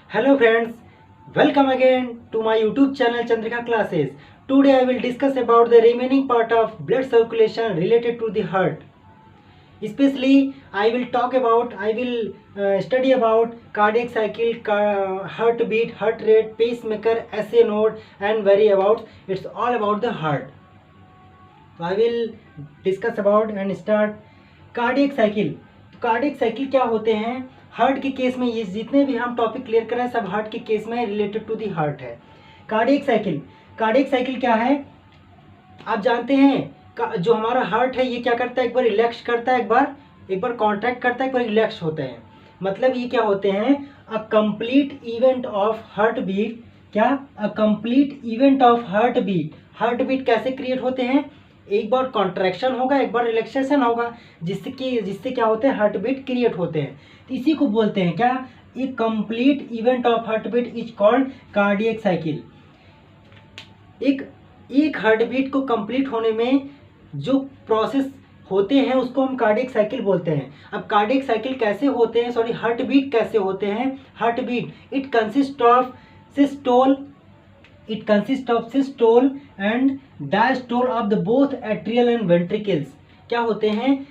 Hello friends, welcome again to my YouTube channel Chandrika Classes. Today I will discuss about the remaining part of blood circulation related to the heart. Especially I will study about cardiac cycle, heartbeat, heart rate, pacemaker, SA node and variabouts. It's all about the heart. So I will discuss about and start cardiac cycle. Cardiac cycle क्या होते हैं? Heart के case में ये जितने भी हम topic clear कर रहे हैं सब हार्ट के केस में रिलेटेड टू दी हार्ट है। कार्डियक साइकिल क्या है आप जानते हैं? जो हमारा हार्ट है ये क्या करता है, एक बार रिलैक्स करता है, एक बार कॉन्ट्रैक्ट करता है, एक बार रिलैक्स होता है। मतलब ये क्या होते हैं? A complete event of heart beat. क्या? A complete event of heart beat. Heart beat कैसे क्रिएट होते हैं? एक बार कॉन्ट्रैक्शन होगा, एक बार रिलैक्सेशन होगा, जिससे क्या होते हैं? हार्ट बीट क्रिएट होते हैं। तो इसी को बोलते हैं क्या? A complete event of heart beat is called cardiac cycle. एक हार्ट बीट को कंप्लीट होने में जो प्रोसेस होते हैं उसको हम कार्डियक साइकिल बोलते हैं। अब कार्डियक साइकिल कैसे होते हैं, सॉरी हार्ट बीट कैसे होते हैं? Heart beat it consist of systole and diastole of the both atrial and ventricles. क्या होते हैं?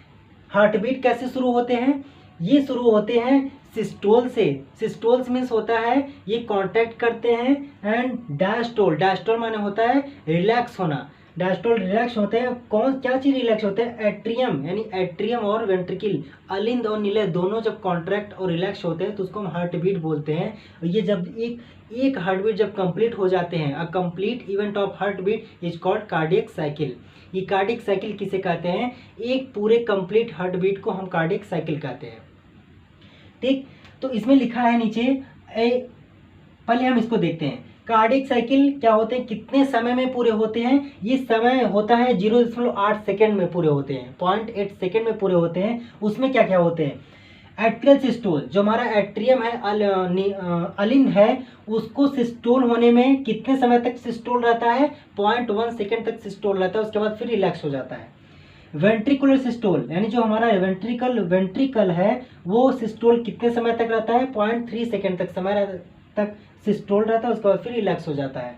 हार्ट बीट कैसे शुरू होते हैं? ये शुरू होते हैं सिस्टोल से। सिस्टोल्स मीन्स होता है ये कांटेक्ट करते हैं, एंड डायस्टोल माने होता है रिलैक्स होना। डायस्टोल रिलैक्स होते हैं। क्या चीज रिलैक्स होते हैं? एट्रियम, यानी एट्रियम और वेंट्रिकल, अलिंद और नीले दोनों जब कॉन्ट्रैक्ट और रिलैक्स होते हैं तो उसको हम हार्ट बीट बोलते हैं। और ये जब एक हार्ट बीट जब कंप्लीट हो जाते हैं, a complete event of heart beat is called cardiac cycle. ये कार्डियक साइकिल किसे कहते हैं? एक पूरे कंप्लीट हार्ट बीट को हम कार्डियक साइकिल कहते हैं। ठीक, तो इसमें लिखा है नीचे, पहले हम इसको देखते हैं। कार्डियक साइकिल क्या होते हैं, कितने समय में पूरे होते हैं? ये समय होता है 0.8 सेकेंड में पूरे होते हैं, 0.8 सेकेंड में पूरे होते हैं। उसमें क्या क्या होते हैं? एट्रियल सिस्टोल, जो हमारा एट्रियम है, अलिंद है, उसको सिस्टोल होने में कितने समय तक सिस्टोल रहता है? 0.1 सेकेंड तक सिस्टोल रहता है, उसके बाद फिर रिलैक्स हो जाता है। वेंट्रिकुलर सिस्टोल, यानी जो हमारा वेंट्रिकल है वो सिस्टोल कितने समय तक रहता है? 0.3 सेकेंड तक सिस्टोल रहता है, उसके बाद फिर रिलैक्स हो जाता है।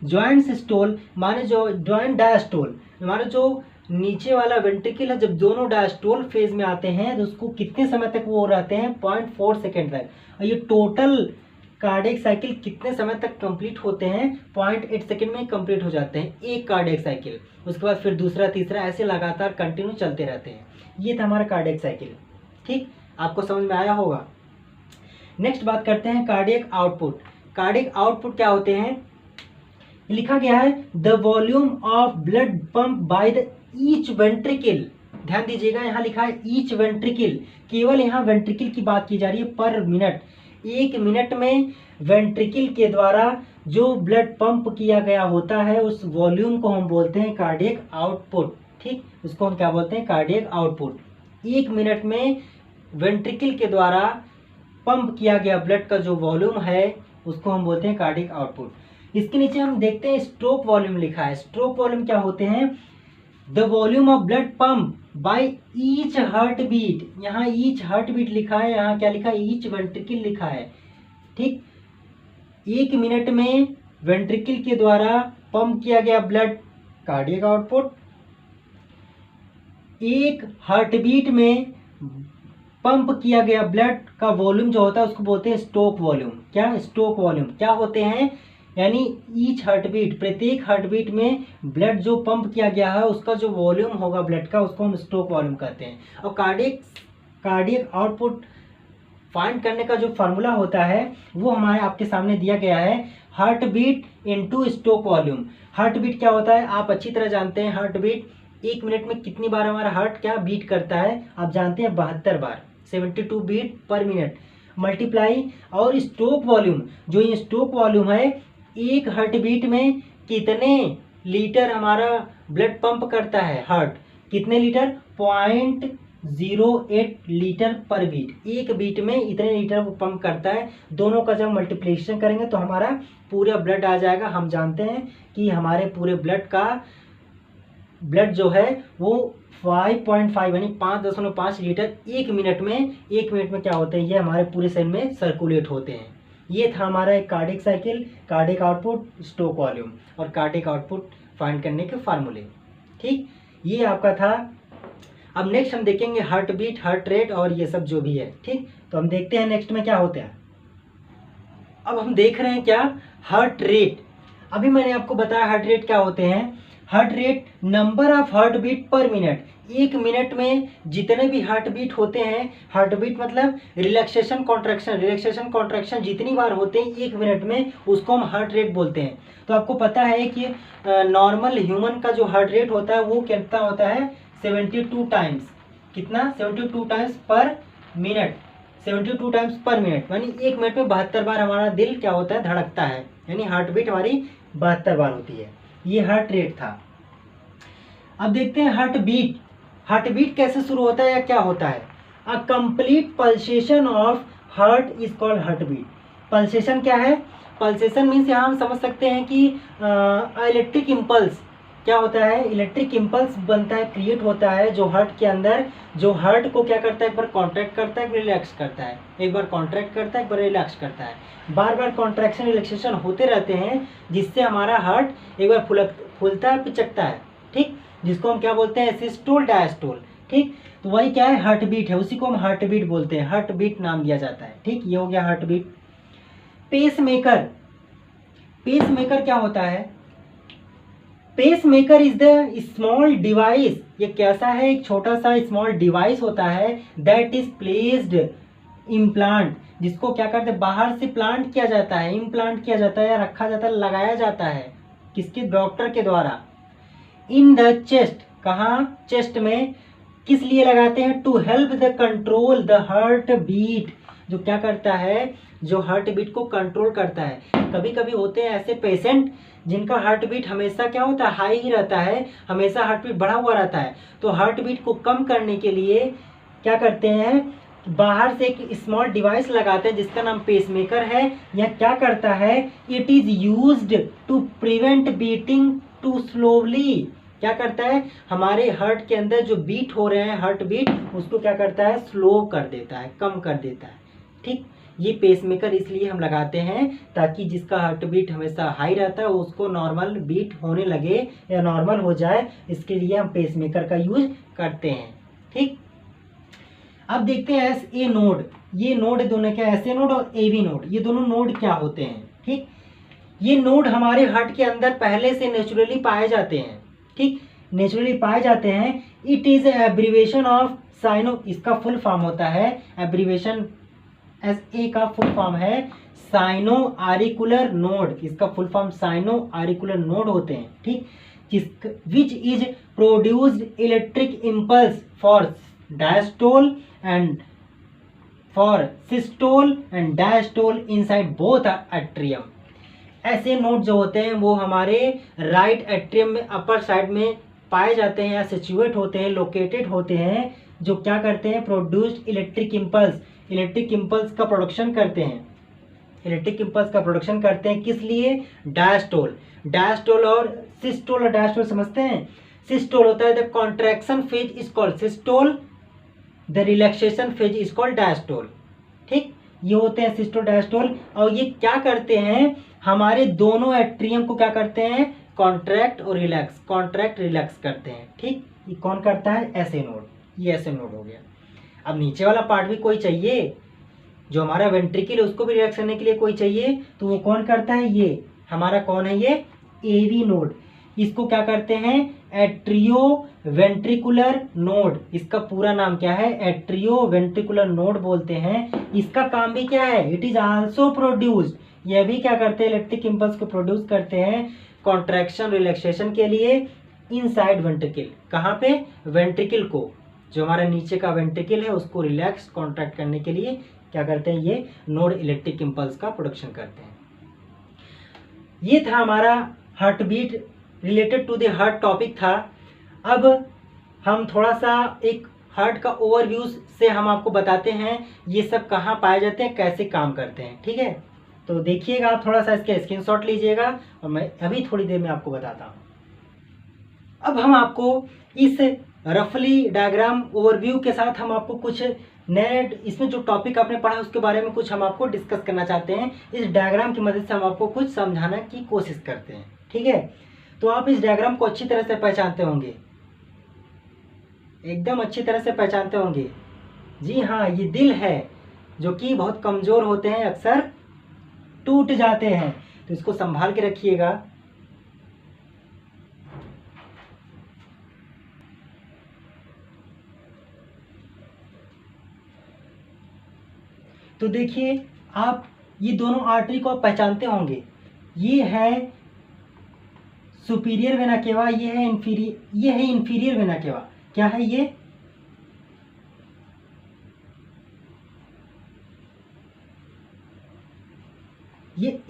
ज्वाइंट सिस्टोल माने जो ज्वाइंट डायस्टोल, हमारा जो नीचे वाला वेंट्रिकल है, जब दोनों डायस्टोल फेज में आते हैं तो उसको कितने समय तक वो रहते हैं? 0.4 सेकेंड तक। और ये टोटल कार्डियक साइकिल कितने समय तक कंप्लीट होते हैं? 0.8 सेकेंड में कंप्लीट हो जाते हैं एक कार्डियक साइकिल। उसके बाद फिर दूसरा, तीसरा, ऐसे लगातार कंटिन्यू चलते रहते हैं। ये था हमारा कार्डियक साइकिल। ठीक, आपको समझ में आया होगा। नेक्स्ट बात करते हैं कार्डियक आउटपुट। कार्डियक आउटपुट क्या होते हैं? लिखा गया है the volume of blood pump by the each ventricle. ध्यान दीजिएगा, यहाँ लिखा है ईच वेंट्रिकल, केवल यहाँ वेंट्रिकल की बात की जा रही है। पर मिनट, एक मिनट में वेंट्रिकल के द्वारा जो ब्लड पंप किया गया होता है उस वॉल्यूम को हम बोलते हैं कार्डियक आउटपुट। ठीक, उसको हम क्या बोलते हैं? Cardiac output. एक मिनट में वेंट्रिकल के द्वारा पंप किया गया ब्लड का जो वॉल्यूम है उसको हम बोलते हैं कार्डियक आउटपुट। इसके नीचे हम देखते हैं स्ट्रोक वॉल्यूम लिखा है। स्ट्रोक वॉल्यूम क्या होते हैं? The volume of blood pump by each heart beat. यहाँ ईच हार्ट बीट लिखा है, यहाँ क्या लिखा है? ईच वेंट्रिकल लिखा है। ठीक, एक मिनट में वेंट्रिकल के द्वारा पंप किया गया ब्लड, कार्डियक आउटपुट। एक हार्ट बीट में पंप किया गया ब्लड का वॉल्यूम जो होता है उसको बोलते हैं स्ट्रोक वॉल्यूम। क्या? स्ट्रोक वॉल्यूम क्या होते हैं? यानी ईच हार्ट बीट, प्रत्येक हार्ट बीट में ब्लड जो पंप किया गया है उसका जो वॉल्यूम होगा ब्लड का उसको हम स्ट्रोक वॉल्यूम कहते हैं। और कार्डियक आउटपुट फाइंड करने का जो फार्मूला होता है वो हमारे आपके सामने दिया गया है, heart beat into stroke volume. Heart beat क्या होता है आप अच्छी तरह जानते हैं। हार्ट बीट एक मिनट में कितनी बार हमारा हार्ट क्या बीट करता है? आप जानते हैं 72 बार, 72 बीट पर मिनट। मल्टीप्लाई और स्ट्रोक वॉल्यूम, जो ये स्ट्रोक वॉल्यूम है, एक हार्ट बीट में कितने लीटर हमारा ब्लड पंप करता है हार्ट? कितने लीटर? 0.08 लीटर पर बीट। एक बीट में इतने लीटर वो पंप करता है। दोनों का जब मल्टीप्लिकेशन करेंगे तो हमारा पूरा ब्लड आ जाएगा। हम जानते हैं कि हमारे पूरे ब्लड जो है वो 5.5 यानी 5.5 लीटर एक मिनट में क्या होते हैं? ये हमारे पूरे शरीर में सर्कुलेट होते हैं। ये था हमारा एक cardiac cycle, cardiac output, stroke volume और कार्डिक आउटपुट फाइंड करने के फार्मूले। ठीक, ये आपका था। अब नेक्स्ट हम देखेंगे हार्ट बीट, हार्ट रेट और ये सब जो भी है। ठीक, तो हम देखते हैं नेक्स्ट में क्या होता है। अब हम देख रहे हैं क्या, हार्ट रेट। अभी मैंने आपको बताया हार्ट रेट क्या होते हैं। Heart rate number of heart beat per minute, एक मिनट में जितने भी हार्ट बीट होते हैं, हार्ट बीट मतलब रिलैक्सेशन कॉन्ट्रैक्शन, रिलैक्सेशन कॉन्ट्रैक्शन जितनी बार होते हैं एक मिनट में, उसको हम हार्ट रेट बोलते हैं। तो आपको पता है कि नॉर्मल ह्यूमन का जो हार्ट रेट होता है वो कितना होता है, 72 टाइम्स। कितना, 72 टाइम्स पर मिनट, 72 टाइम्स पर मिनट, यानी एक मिनट में 72 बार हमारा दिल क्या होता है, धड़कता है, यानी हार्ट बीट हमारी 72 बार होती है। ये हार्ट रेट था। अब देखते हैं हार्ट बीट। हार्ट बीट कैसे शुरू होता है या क्या होता है। A complete pulsation of heart is called heart beat. Pulsation क्या है, पल्सेशन मीन्स यहाँ हम समझ सकते हैं कि इलेक्ट्रिक इम्पल्स क्या होता है, इलेक्ट्रिक इम्पल्स बनता है, क्रिएट होता है जो हार्ट के अंदर, जो हार्ट को क्या करता है, एक बार कॉन्ट्रैक्ट करता है, एक बार रिलैक्स करता है, एक बार कॉन्ट्रैक्ट करता है, एक बार रिलैक्स करता है, बार बार कॉन्ट्रैक्शन रिलैक्सेशन होते रहते हैं, जिससे हमारा हार्ट एक बार फूलता है, पिचकता है। ठीक, जिसको हम क्या बोलते हैं, सिस्टोल डायस्टोल। ठीक, तो वही क्या है, हार्ट बीट है, उसी को हम हार्ट बीट बोलते हैं, हार्ट बीट नाम दिया जाता है। ठीक, ये हो गया heart beat. Pacemaker, pacemaker क्या होता है, pacemaker is the small device, ये कैसा है, एक छोटा सा स्मॉल डिवाइस होता है, दैट इज प्लेस्ड इम्प्लांट, जिसको क्या करते हैं, बाहर से प्लांट किया जाता है, इम्प्लांट किया जाता है या रखा जाता है, लगाया जाता है, किसके, डॉक्टर के द्वारा। इन द चेस्ट, कहाँ, चेस्ट में, किस लिए लगाते हैं, to help the control the heart beat, जो क्या करता है, जो हार्ट बीट को कंट्रोल करता है। कभी कभी होते हैं ऐसे पेशेंट जिनका हार्ट बीट हमेशा क्या होता है, हाई ही रहता है, हमेशा हार्ट बीट बढ़ा हुआ रहता है, तो हार्ट बीट को कम करने के लिए क्या करते हैं, बाहर से एक स्मॉल डिवाइस लगाते हैं जिसका नाम पेसमेकर है। यह क्या करता है, it is used to prevent beating too slowly, क्या करता है, हमारे हार्ट के अंदर जो बीट हो रहे हैं, हार्ट बीट, उसको क्या करता है, स्लो कर देता है, कम कर देता है। ठीक, ये पेसमेकर इसलिए हम लगाते हैं ताकि जिसका हार्ट बीट हमेशा हाई रहता है उसको नॉर्मल बीट होने लगे या नॉर्मल हो जाए, इसके लिए हम पेसमेकर का यूज करते हैं। ठीक, अब देखते हैं एस ए नोड। ये नोड दोनों क्या, एस ए नोड और ए वी नोड, ये दोनों नोड क्या होते हैं। ठीक, ये नोड हमारे हार्ट के अंदर पहले से नेचुरली पाए जाते हैं। ठीक, नेचुरली पाए जाते हैं। It is abbreviation of sino, इसका फुल फॉर्म होता है, एब्रीवेशन एस ए का फुल फॉर्म है साइनो आरिकुलर नोड, इसका full form sino auricular node होते हैं। ठीक, which is produced electric impulse for diastole and for systole and diastole inside both atrium. ऐसे नोड जो होते हैं वो हमारे राइट एट्रियम में अपर साइड में पाए जाते हैं या सिचुएट होते हैं, लोकेटेड होते हैं, जो क्या करते हैं, produced electric impulse, electric impulse का प्रोडक्शन करते हैं, इलेक्ट्रिक इम्पल्स का प्रोडक्शन करते हैं, किस लिए, डायस्टोल। डायस्टोल और सिस्टोल और डायस्टोल समझते हैं। सिस्टोल होता है the contraction phase is called systole, the relaxation phase is called diastole. ठीक, ये होते हैं सिस्टोल डायस्टोल, और ये क्या करते हैं, हमारे दोनों एट्रियम को क्या करते हैं, कॉन्ट्रैक्ट और रिलैक्स, कॉन्ट्रैक्ट रिलैक्स करते हैं। ठीक, ये कौन करता है, एस ए नोड, ये एस ए नोड हो गया। अब नीचे वाला पार्ट भी कोई चाहिए, जो हमारा वेंट्रिकल है उसको भी रिलैक्स करने के लिए कोई चाहिए, तो वो कौन करता है, ये हमारा कौन है, ये एवी नोड। इसको क्या करते हैं, एट्रियो वेंट्रिकुलर नोड, इसका पूरा नाम क्या है, एट्रियो वेंट्रिकुलर नोड बोलते हैं। इसका काम भी क्या है, इट इज आल्सो प्रोड्यूस्ड, यह भी क्या करते हैं, इलेक्ट्रिक इम्पल्स को प्रोड्यूस करते हैं कॉन्ट्रैक्शन रिलैक्सेशन के लिए इनसाइड वेंट्रिकल, कहाँ पे, वेंट्रिकल को, जो हमारा नीचे का वेंट्रिकल है उसको रिलैक्स कॉन्ट्रैक्ट करने के लिए क्या करते हैं, ये नोड इलेक्ट्रिक इम्पल्स का प्रोडक्शन करते हैं। ये था हमारा heart beat related to the heart topic था। अब हम थोड़ा सा एक हार्ट का ओवरव्यू से हम आपको बताते हैं ये सब कहाँ पाए जाते हैं, कैसे काम करते हैं। ठीक है, तो देखिएगा, आप थोड़ा सा इसका स्क्रीनशॉट लीजिएगा और मैं अभी थोड़ी देर में आपको बताता हूँ। अब हम आपको इस रफली डायग्राम ओवरव्यू के साथ हम आपको कुछ नए इसमें जो टॉपिक आपने पढ़ा उसके बारे में कुछ हम आपको डिस्कस करना चाहते हैं। इस डायग्राम की मदद से हम आपको कुछ समझाने की कोशिश करते हैं, ठीक है। तो आप इस डायग्राम को अच्छी तरह से पहचानते होंगे, एकदम अच्छी तरह से पहचानते होंगे। जी हाँ, ये दिल है जो कि बहुत कमज़ोर होते हैं, अक्सर टूट जाते हैं, तो इसको संभाल के रखिएगा। तो देखिए, आप ये दोनों आर्टरी को आप पहचानते होंगे। ये है सुपीरियर वेना केवा, ये है इंफीरियर वेना केवा। क्या है ये?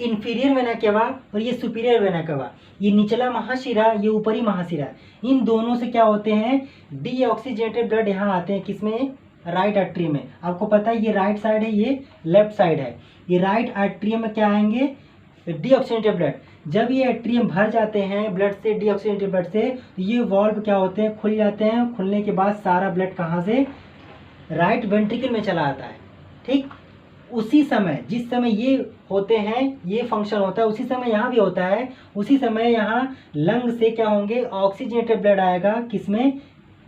इंफीरियर वेना केवा और ये सुपीरियर वेना केवा। ये निचला महाशिरा, ये ऊपरी महाशिरा। इन दोनों से क्या होते हैं, डीऑक्सीजनेटेड ब्लड यहाँ आते हैं, किसमें? राइट एट्रियम में। आपको पता है ये राइट साइड है, ये लेफ्ट साइड है। ये राइट एट्रियम में क्या आएंगे? Deoxygenated blood. जब ये एट्रियम भर जाते हैं ब्लड से, डीऑक्सीजनेटेड ब्लड से, तो ये वॉल्व क्या होते हैं, खुल जाते हैं। खुलने के बाद सारा ब्लड कहाँ से? राइट वेंट्रिकल में चला आता है, ठीक। उसी समय, जिस समय ये होते हैं, ये फंक्शन होता है, उसी समय यहाँ भी होता है। उसी समय यहाँ लंग से क्या होंगे, ऑक्सीजनेटेड ब्लड आएगा, किसमें?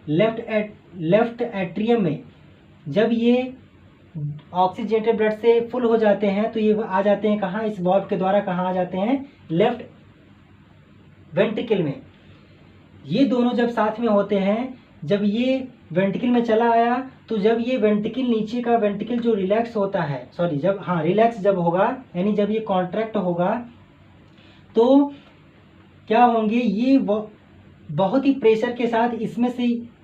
लेफ्ट एट्रियम में। जब ये ऑक्सीजनेटेड ब्लड से फुल हो जाते हैं तो ये आ जाते हैं कहाँ, इस वॉल्व के द्वारा कहाँ आ जाते हैं? लेफ्ट वेंट्रिकल में। ये दोनों जब साथ में होते हैं, जब ये वेंट्रिकल में चला आया, तो जब ये वेंट्रिकल, नीचे का वेंट्रिकल जो रिलैक्स होता है, सॉरी, जब रिलैक्स जब होगा, यानी जब ये कॉन्ट्रैक्ट होगा, तो क्या होंगे, ये बहुत ही प्रेशर के साथ, इसमें से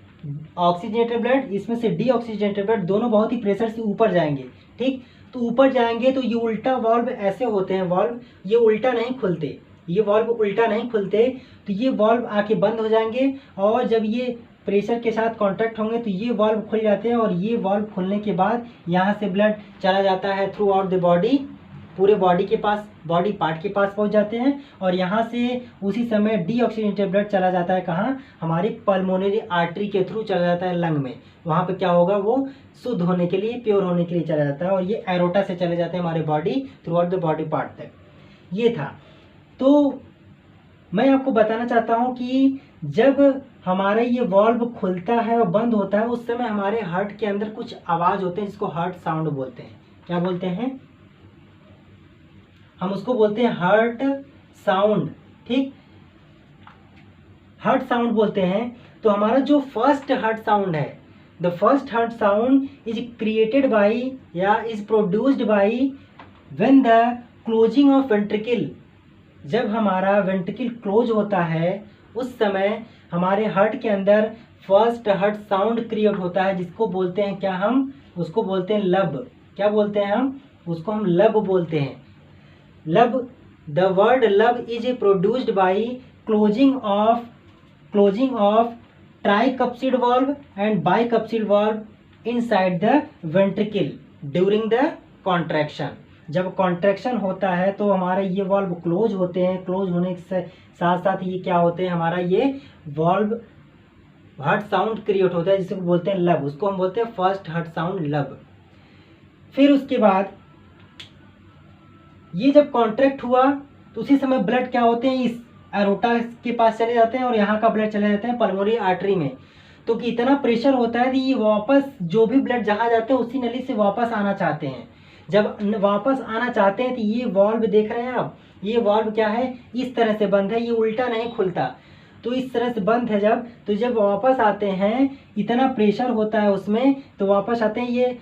ऑक्सीजनेटेड ब्लड, इसमें से डीऑक्सीजनेटेड ब्लड, दोनों बहुत ही प्रेशर से ऊपर जाएंगे, ठीक। तो ऊपर जाएंगे तो ये उल्टा वॉल्व ऐसे होते हैं, वॉल्व ये उल्टा नहीं खुलते, ये वॉल्व उल्टा नहीं खुलते, तो ये वॉल्व आके बंद हो जाएंगे। और जब ये प्रेशर के साथ कांटेक्ट होंगे तो ये वॉल्व खुल जाते हैं, और ये वॉल्व खुलने के बाद यहाँ से ब्लड चला जाता है थ्रू आउट द बॉडी, पूरे बॉडी के पास, बॉडी पार्ट के पास पहुँच जाते हैं। और यहाँ से उसी समय डीऑक्सीजनेटेड ब्लड चला जाता है कहाँ, हमारी पल्मोनरी आर्टरी के थ्रू चला जाता है लंग में। वहाँ पे क्या होगा, वो शुद्ध होने के लिए, प्योर होने के लिए चला जाता है, और ये एरोटा से चले जाते हैं हमारे body, through out the body part तक। ये था। तो मैं आपको बताना चाहता हूँ कि जब हमारे ये वॉल्व खुलता है और बंद होता है, उस समय हमारे हार्ट के अंदर कुछ आवाज़ होते हैं जिसको हार्ट साउंड बोलते हैं। क्या बोलते हैं? हम उसको बोलते हैं हार्ट साउंड, ठीक, हार्ट साउंड बोलते हैं। तो हमारा जो फर्स्ट हार्ट साउंड है, the first heart sound is created by या is produced by when the closing of ventricle. जब हमारा वेंट्रिकल क्लोज होता है, उस समय हमारे हार्ट के अंदर फर्स्ट हार्ट साउंड क्रिएट होता है, जिसको बोलते हैं क्या, हम उसको बोलते हैं लब। क्या बोलते हैं हम उसको? हम लब बोलते हैं। Lub, the word lub is produced by closing of tricuspid valve and bicuspid valve inside the ventricle during the contraction. जब कॉन्ट्रैक्शन होता है तो हमारे ये वॉल्व क्लोज होते हैं, क्लोज होने के साथ साथ ये क्या होते हैं, हमारा ये वॉल्व हार्ट साउंड क्रिएट होता है, जिसको बोलते हैं लब। उसको हम बोलते हैं फर्स्ट हार्ट साउंड, लब। फिर उसके बाद ये जब कॉन्ट्रैक्ट हुआ तो उसी समय ब्लड क्या होते हैं, इस एरोटा के पास चले जाते हैं, और यहाँ का ब्लड चले जाते हैं पल्मोनरी आर्टरी में। तो कि इतना प्रेशर होता है कि ये वापस, जो भी ब्लड जहाँ जाते हैं उसी नली से वापस आना चाहते हैं। जब वापस आना चाहते हैं तो ये वॉल्व देख रहे हैं आप, ये वॉल्व क्या है, इस तरह से बंद है, ये उल्टा नहीं खुलता। तो इस तरह से बंद है जब, तो जब वापस आते हैं, इतना प्रेशर होता है उसमें, तो वापस आते हैं, ये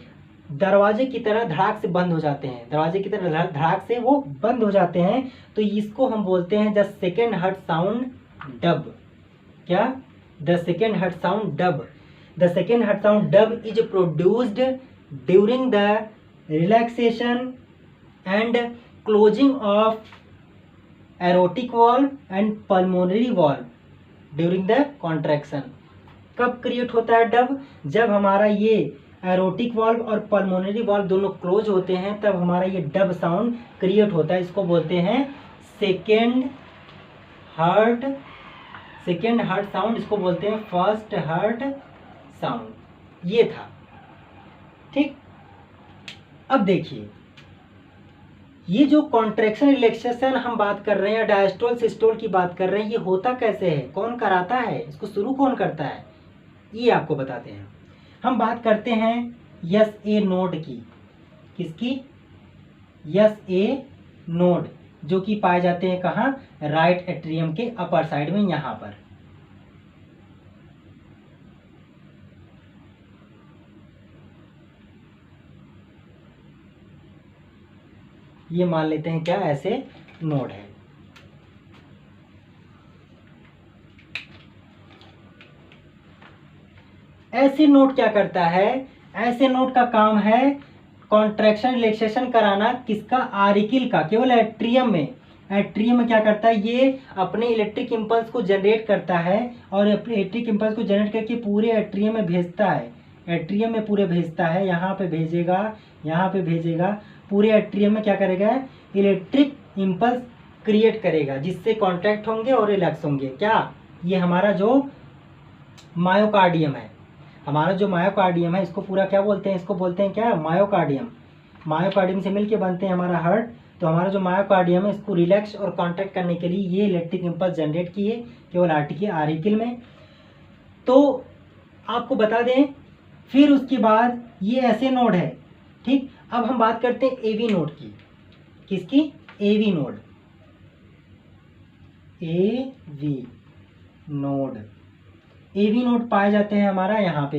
दरवाजे की तरह धड़ाक से बंद हो जाते हैं, दरवाजे की तरह धड़ाक से वो बंद हो जाते हैं। तो इसको हम बोलते हैं the second heart sound, dub. क्या? The second heart sound, dub. The second heart sound, dub, is produced during the relaxation and closing of aortic valve and pulmonary valve during the contraction। कब create होता है dub? जब हमारा ये aortic valve और pulmonary valve दोनों close होते हैं, तब हमारा ये डब साउंड क्रिएट होता है। इसको बोलते हैं सेकेंड हार्ट साउंड, इसको बोलते हैं फर्स्ट हार्ट साउंड। ये था। ठीक, अब देखिए ये जो कॉन्ट्रैक्शन रिलैक्सेशन हम बात कर रहे हैं, डायस्टोल सिस्टोल की बात कर रहे हैं, ये होता कैसे है, कौन कराता है, इसको शुरू कौन करता है, ये आपको बताते हैं। हम बात करते हैं यस ए नोड की, किसकी, यस ए नोड, जो कि पाए जाते हैं कहाँ, राइट एट्रियम के अपर साइड में, यहाँ पर। ये मान लेते हैं क्या, ऐसे नोड है। ऐसे नोड क्या करता है, ऐसे नोड का काम है कॉन्ट्रैक्शन रिलैक्सेशन कराना, किसका, आरिकिल का, केवल एट्रियम में। एट्रियम में क्या करता है, ये अपने इलेक्ट्रिक इंपल्स को जनरेट करता है और इलेक्ट्रिक इंपल्स को जनरेट करके पूरे एट्रियम में भेजता है, एट्रियम में पूरे भेजता है, यहाँ पे भेजेगा, यहाँ पे भेजेगा, पूरे एट्रियम में क्या करेगा, इलेक्ट्रिक इंपल्स क्रिएट करेगा, जिससे कॉन्ट्रैक्ट होंगे और रिलैक्स होंगे। क्या, ये हमारा जो मायोकार्डियम है, हमारा जो मायोकार्डियम है, इसको पूरा क्या बोलते हैं, इसको बोलते हैं क्या, मायोकार्डियम। मायोकार्डियम से मिलके बनते हैं हमारा हार्ट। तो हमारा जो मायोकार्डियम है, इसको रिलैक्स और कॉन्ट्रैक्ट करने के लिए ये इलेक्ट्रिक इंपल्स जनरेट किए केवल आर्टिकल में। तो आपको बता दें, फिर उसके बाद ये ऐसे नोड है, ठीक। अब हम बात करते हैं एवी नोड की, किसकी, AV node, AV node. AV node पाए जाते हैं हमारा यहाँ पे,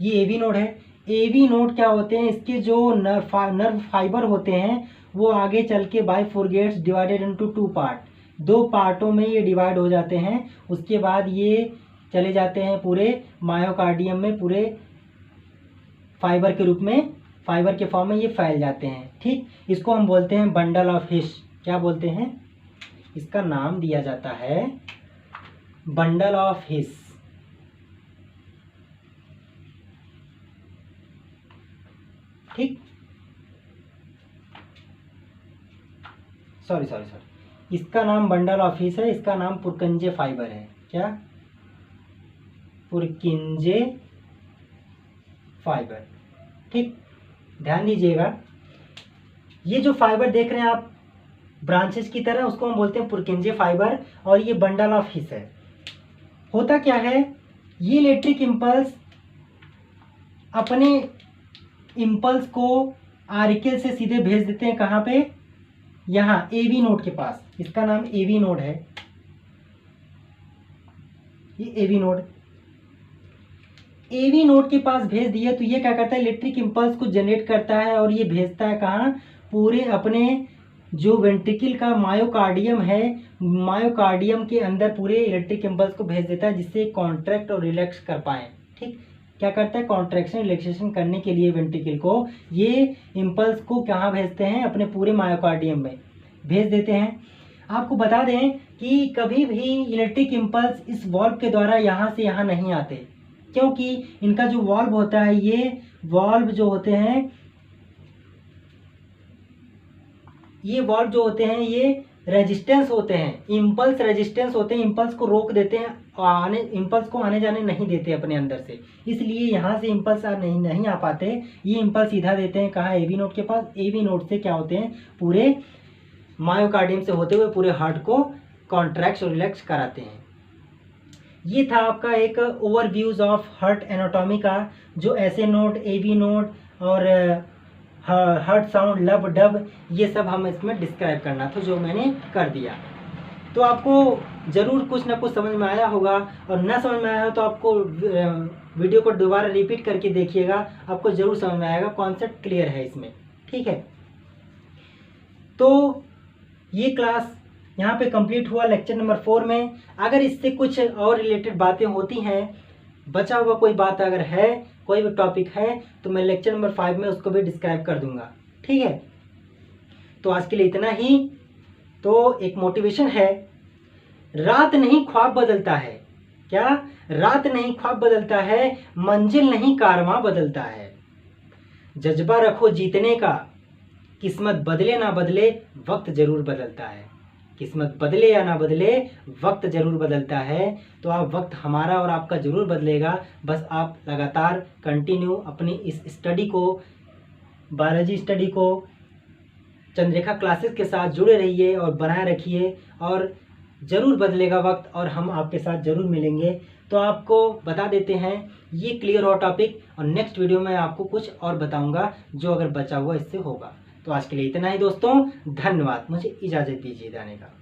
ये एवी नोड है। एवी नोड क्या होते हैं, इसके जो नर्व फाइबर होते हैं वो आगे चल के by four gets divided into two part, दो पार्टों में ये डिवाइड हो जाते हैं। उसके बाद ये चले जाते हैं पूरे मायोकार्डियम में, पूरे फाइबर के रूप में, फाइबर के फॉर्म में ये फैल जाते हैं, ठीक। इसको हम बोलते हैं बंडल ऑफ हिश। क्या बोलते हैं, इसका नाम दिया जाता है बंडल ऑफ हिश, ठीक। सॉरी, इसका नाम बंडल ऑफ हिश है, इसका नाम पुरकिंजे फाइबर है। क्या, पुरकिंजे फाइबर, ठीक। ध्यान दीजिएगा, ये जो फाइबर देख रहे हैं आप ब्रांचेस की तरह, उसको हम बोलते हैं पुरकिंजे फाइबर, और ये बंडल ऑफ हिश है। होता क्या है, ये इलेक्ट्रिक इंपल्स अपने इंपल्स को आर्किल से सीधे भेज देते हैं, कहाँ पे, यहाँ एवी नोड के पास। इसका नाम एवी नोड है, ये एवी नोड। एवी नोड के पास भेज दिया तो ये क्या करता है, इलेक्ट्रिक इंपल्स को जनरेट करता है और ये भेजता है कहाँ, पूरे अपने जो वेंट्रिकल का मायोकार्डियम है, मायोकार्डियम के अंदर पूरे इलेक्ट्रिक इंपल्स को भेज देता है, जिससे कॉन्ट्रैक्ट और रिलैक्स कर पाए, ठीक। क्या करता है, कॉन्ट्रैक्शन रिलैक्सेशन करने के लिए वेंट्रिकल को ये इंपल्स को कहाँ भेजते हैं, अपने पूरे मायोकार्डियम में भेज देते हैं। आपको बता दें कि कभी भी इलेक्ट्रिक इंपल्स इस वॉल्व के द्वारा यहाँ से यहाँ नहीं आते, क्योंकि इनका जो वॉल्व होता है, ये वॉल्व जो होते हैं, ये वॉल्व जो होते हैं ये रेजिस्टेंस होते हैं, इंपल्स रेजिस्टेंस होते हैं, इंपल्स को रोक देते हैं, इंपल्स को आने जाने नहीं देते अपने अंदर से, इसलिए यहाँ से इंपल्स नहीं आ पाते। ये इंपल्स सीधा देते हैं कहाँ, एवी नोड के पास। एवी नोड से क्या होते हैं, पूरे मायोकार्डियम से होते हुए पूरे हार्ट को कॉन्ट्रैक्ट और रिलैक्स कराते हैं। ये था आपका एक ओवरव्यूज ऑफ हार्ट एनाटॉमी का, जो ऐसे नोड, एवी नोड और हार्ट साउंड, लब, डब, ये सब हम इसमें डिस्क्राइब करना था, जो मैंने कर दिया। तो आपको ज़रूर कुछ ना कुछ समझ में आया होगा, और ना समझ में आया हो तो आपको वीडियो को दोबारा रिपीट करके देखिएगा, आपको ज़रूर समझ में आएगा, कॉन्सेप्ट क्लियर है इसमें, ठीक है। तो ये क्लास यहाँ पे कंप्लीट हुआ लेक्चर नंबर 4 में। अगर इससे कुछ और रिलेटेड बातें होती हैं, बचा हुआ कोई बात अगर है, कोई भी टॉपिक है, तो मैं लेक्चर नंबर 5 में उसको भी डिस्क्राइब कर दूंगा, ठीक है। तो आज के लिए इतना ही। तो एक मोटिवेशन है, रात नहीं ख्वाब बदलता है। क्या, रात नहीं ख्वाब बदलता है, मंजिल नहीं कारवां बदलता है। जज्बा रखो जीतने का, किस्मत बदले ना बदले, वक्त जरूर बदलता है। किस्मत बदले या ना बदले, वक्त ज़रूर बदलता है। तो आप वक्त हमारा और आपका ज़रूर बदलेगा। बस आप लगातार कंटिन्यू अपनी इस स्टडी को, बायोलॉजी स्टडी को चंद्ररेखा क्लासेस के साथ जुड़े रहिए और बनाए रखिए, और ज़रूर बदलेगा वक्त और हम आपके साथ ज़रूर मिलेंगे। तो आपको बता देते हैं ये क्लियर हो टॉपिक, और नेक्स्ट वीडियो में आपको कुछ और बताऊंगा जो अगर बचा हुआ इससे होगा। तो आज के लिए इतना ही दोस्तों, धन्यवाद। मुझे इजाज़त दीजिए जाने का।